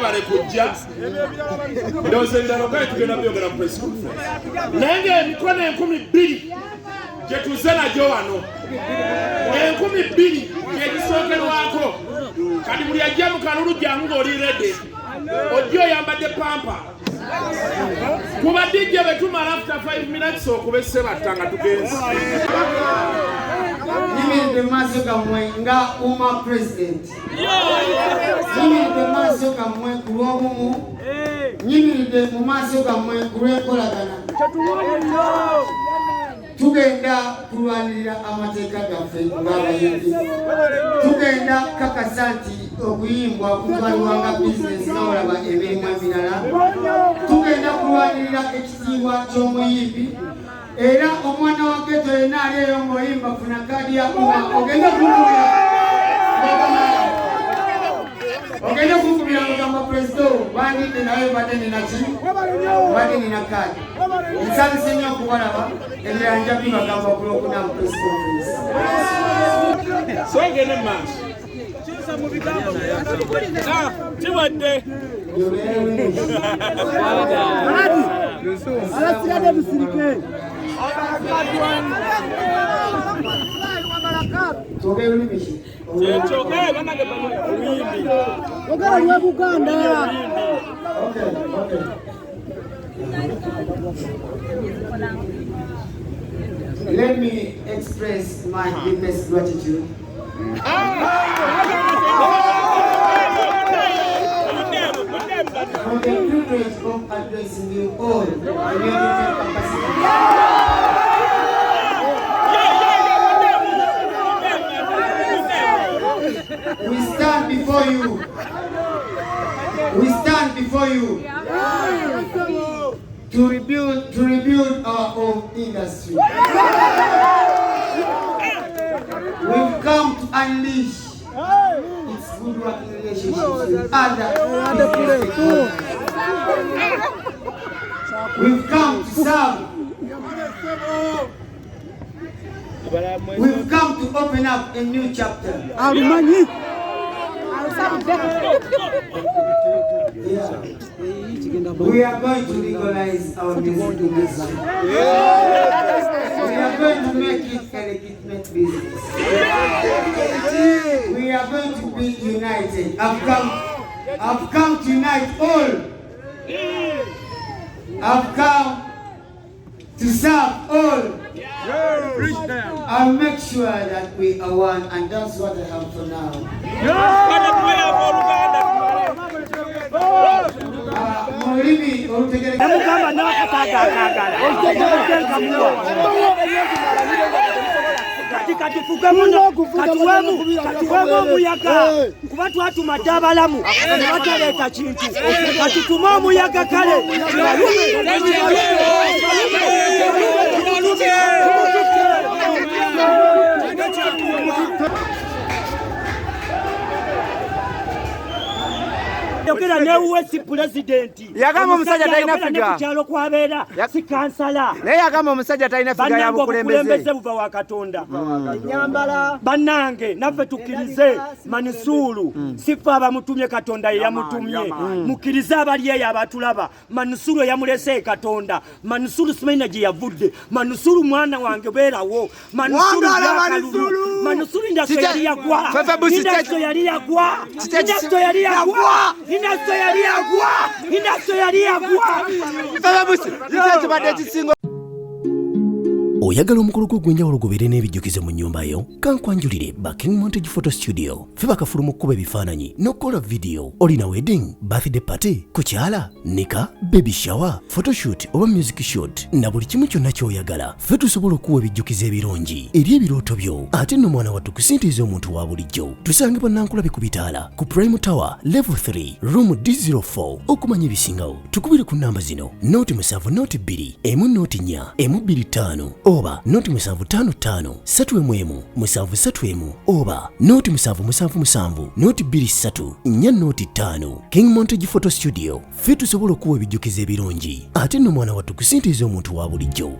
mwebale kujja ndowooza ebirala kale tugenda byogera mu press conference naye ng'emikono 2,000 gye tuzze nagyo wano 2,000 gyegisookerwako kati buli ajja mu kalulu jangu ng'oli redde ojja oyambadde pampa kuba dijje betumala after 5 minutes okube sebatta nga tugenzi Nyimiridde mu maaso gammwe nga uma president. Nyimiridde mu maaso gammwe ku lw'obumu. Nyimiridde mu maaso gammwe ku lw'enkolagana. Tugenda kulwanirira amateeka gaffe ng'abayimbi. Tugenda kakasa nti okuyimbwa kutwalibwanga bizinesi nga olaba emirimu emirala. Tugenda kulwanirira ekitiibwa ky'omuyimbi. Era omwana wa geto yena aliyo ng'oyimba funa kadi ya uma ogenda kumubira ogenda kumubira mugamba president bandidde naye badde ninaki badde nina kadi nsabise nnyo okubalaba ebirala nja bibagamba kulwokuna mu press conference sogende maaso kiwadde Alasigadde busirike. Let me express my deepest gratitude. For the privilege of addressing you all in your different capacities. We stand before you. We stand before you to rebuild our own industry. We've come to unleash its good working relationships with other people. We've come to serve. We've come to open up a new chapter. We are going to legalize our music industry. We are going to make it a legitimate business. We are going to be united. I've come to unite all. I've come to serve all. I'll make sure that we are one, and that's what I have for now. Katuwemu Omuyaga kuba twatumadde abalamu ne bataleeta kintu katutuma Omuyaga kale yogera newuwesi pulezidenti yagamba omusajja talina figa kukyalo kwabeera si kansala naye yagamba omusajja talina figa ya bukulembeze buva wa Katonda bannange naffe tukkirize Manusulu sifa abamutumye Katonda ye yamutumye mukkirize abali eyo abatulaba Manusulu yamulese Katonda Manusulu simanyi gye yavudde Manusulu mwana wange beerawo Manusulu yakalulu Manusulu ndase yali yagwa Feffe Bussi ndase yali yagwa ndase yali yagwa Inaso yali yagwa Feffe Bussi kibadde ekisingo oyagala omukolo gw'enjawulo gubeere n'ebijjukizo mu nnyumba yo kankwanjulire ba King Montage Photo Studio fe bakafulu mu kkuba ebifaananyi n'okukola video olina wedding birthday party kukyala nika baby shower photoshoot oba music shoot na buli kimu kyonna ky'oyagala fe tusobola okuwa ebijjukizo ebirungi eri ebirooto byo ate nno mwana wattu kusintiiza omuntu wa bulijjo tusange bannankulabe ku bitaala ku Prime Tower level 3 room D04 okumanya ebisingawo tukubire ku namba zino noti 7 noti 2 emu noti 4 emu 25 oba noti 755 3 7 oba noti 777 noti 23 4 noti 5 King Montage Photo Studio fe tusobola okuwa ebijjukizo ebirungi ate nno mwana wattu kusintiiza omuntu wa bulijjo